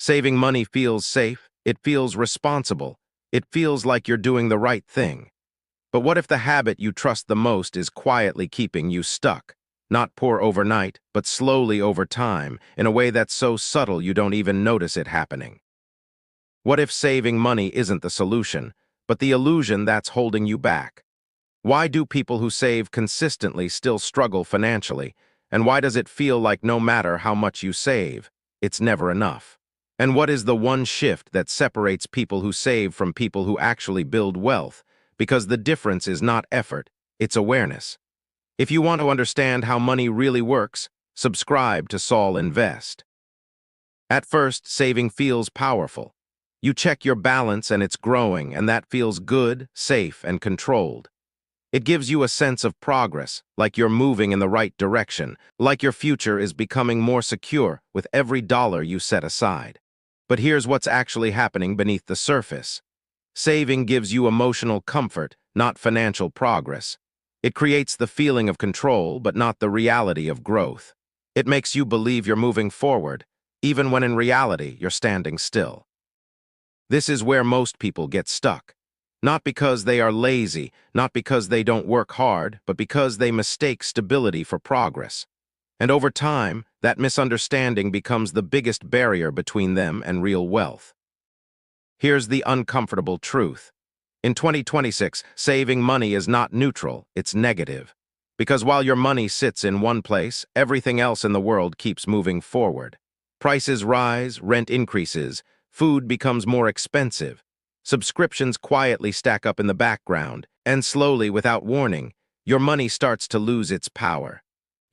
Saving money feels safe, it feels responsible, it feels like you're doing the right thing. But what if the habit you trust the most is quietly keeping you stuck? Not poor overnight, but slowly over time, in a way that's so subtle you don't even notice it happening. What if saving money isn't the solution, but the illusion that's holding you back? Why do people who save consistently still struggle financially? And why does it feel like no matter how much you save, it's never enough? And what is the one shift that separates people who save from people who actually build wealth? Because the difference is not effort, it's awareness. If you want to understand how money really works, subscribe to Saul Invest. At first, saving feels powerful. You check your balance and it's growing, and that feels good, safe, and controlled. It gives you a sense of progress, like you're moving in the right direction, like your future is becoming more secure with every dollar you set aside. But here's what's actually happening beneath the surface. Saving gives you emotional comfort, not financial progress. It creates the feeling of control, but not the reality of growth. It makes you believe you're moving forward, even when in reality you're standing still. This is where most people get stuck. Not because they are lazy, not because they don't work hard, but because they mistake stability for progress. And over time, that misunderstanding becomes the biggest barrier between them and real wealth. Here's the uncomfortable truth. In 2026, saving money is not neutral, it's negative. Because while your money sits in one place, everything else in the world keeps moving forward. Prices rise, rent increases, food becomes more expensive. Subscriptions quietly stack up in the background, and slowly, without warning, your money starts to lose its power.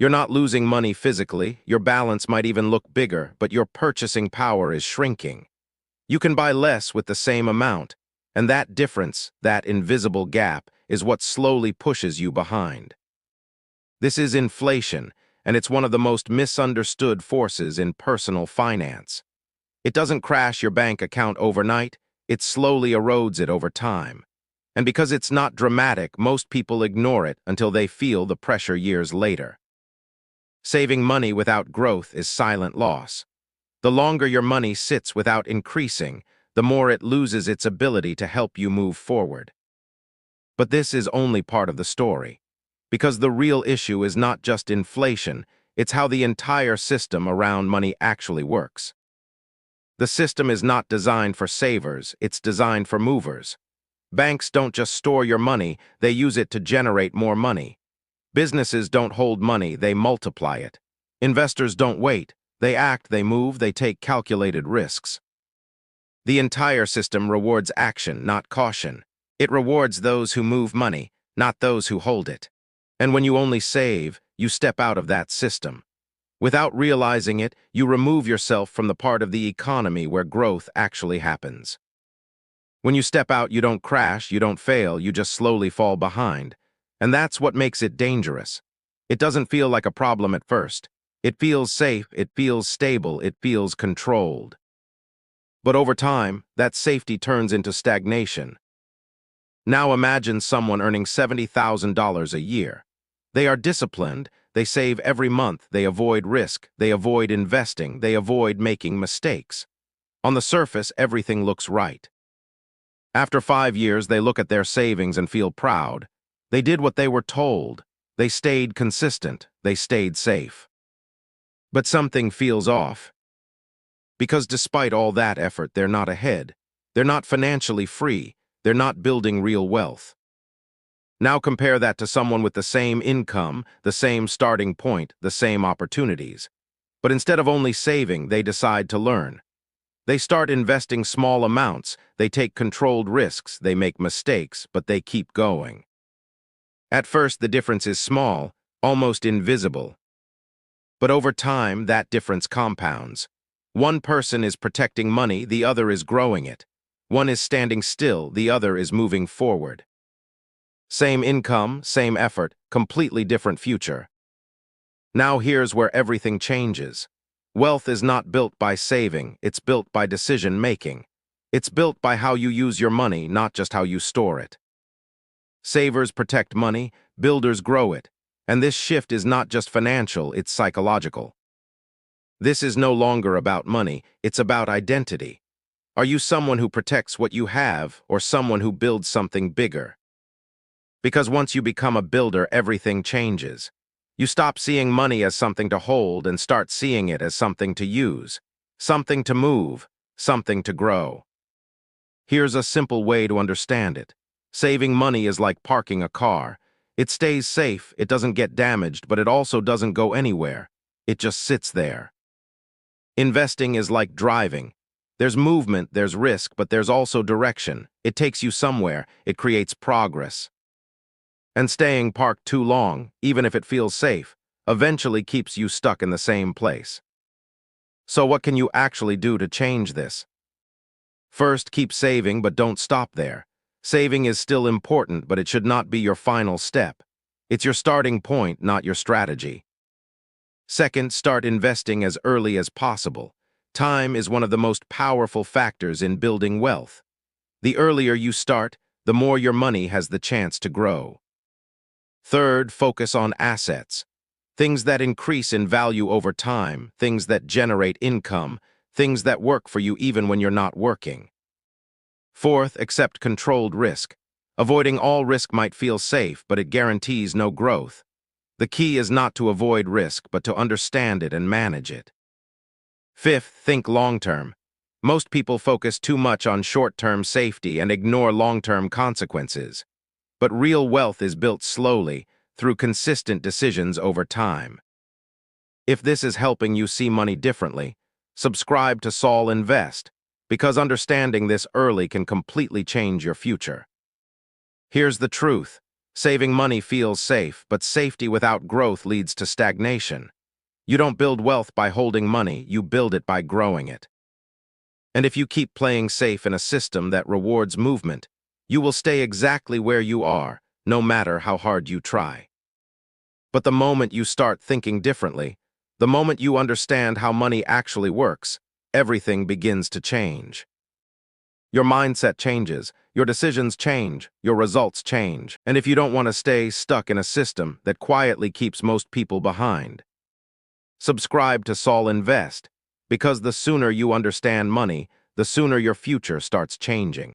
You're not losing money physically, your balance might even look bigger, but your purchasing power is shrinking. You can buy less with the same amount, and that difference, that invisible gap, is what slowly pushes you behind. This is inflation, and it's one of the most misunderstood forces in personal finance. It doesn't crash your bank account overnight, it slowly erodes it over time. And because it's not dramatic, most people ignore it until they feel the pressure years later. Saving money without growth is silent loss. The longer your money sits without increasing, the more it loses its ability to help you move forward. But this is only part of the story. Because the real issue is not just inflation, it's how the entire system around money actually works. The system is not designed for savers, it's designed for movers. Banks don't just store your money, they use it to generate more money. Businesses don't hold money, they multiply it. Investors don't wait, they act, they move, they take calculated risks. The entire system rewards action, not caution. It rewards those who move money, not those who hold it. And when you only save, you step out of that system. Without realizing it, you remove yourself from the part of the economy where growth actually happens. When you step out, you don't crash, you don't fail, you just slowly fall behind. And that's what makes it dangerous. It doesn't feel like a problem at first. It feels safe, it feels stable, it feels controlled. But over time, that safety turns into stagnation. Now imagine someone earning $70,000 a year. They are disciplined, they save every month, they avoid risk, they avoid investing, they avoid making mistakes. On the surface, everything looks right. After 5 years, they look at their savings and feel proud. They did what they were told. They stayed consistent, they stayed safe. But something feels off. Because despite all that effort, they're not ahead. They're not financially free. They're not building real wealth. Now compare that to someone with the same income, the same starting point, the same opportunities. But instead of only saving, they decide to learn. They start investing small amounts, they take controlled risks, they make mistakes, but they keep going. At first, the difference is small, almost invisible. But over time, that difference compounds. One person is protecting money, the other is growing it. One is standing still, the other is moving forward. Same income, same effort, completely different future. Now here's where everything changes. Wealth is not built by saving, it's built by decision-making. It's built by how you use your money, not just how you store it. Savers protect money, builders grow it. And this shift is not just financial, it's psychological. This is no longer about money, it's about identity. Are you someone who protects what you have or someone who builds something bigger? Because once you become a builder, everything changes. You stop seeing money as something to hold and start seeing it as something to use, something to move, something to grow. Here's a simple way to understand it. Saving money is like parking a car. It stays safe, it doesn't get damaged, but it also doesn't go anywhere. It just sits there. Investing is like driving. There's movement, there's risk, but there's also direction. It takes you somewhere, it creates progress. And staying parked too long, even if it feels safe, eventually keeps you stuck in the same place. So what can you actually do to change this? First, keep saving, but don't stop there. Saving is still important, but it should not be your final step. It's your starting point, not your strategy. Second, start investing as early as possible. Time is one of the most powerful factors in building wealth. The earlier you start, the more your money has the chance to grow. Third, focus on assets. Things that increase in value over time, things that generate income, things that work for you even when you're not working. Fourth, accept controlled risk. Avoiding all risk might feel safe, but it guarantees no growth. The key is not to avoid risk, but to understand it and manage it. Fifth, think long-term. Most people focus too much on short-term safety and ignore long-term consequences. But real wealth is built slowly, through consistent decisions over time. If this is helping you see money differently, subscribe to Saul Invest, because understanding this early can completely change your future. Here's the truth. Saving money feels safe, but safety without growth leads to stagnation. You don't build wealth by holding money, you build it by growing it. And if you keep playing safe in a system that rewards movement, you will stay exactly where you are, no matter how hard you try. But the moment you start thinking differently, the moment you understand how money actually works, everything begins to change. Your mindset changes, your decisions change, your results change, and if you don't want to stay stuck in a system that quietly keeps most people behind, subscribe to Saul Invest, because the sooner you understand money, the sooner your future starts changing.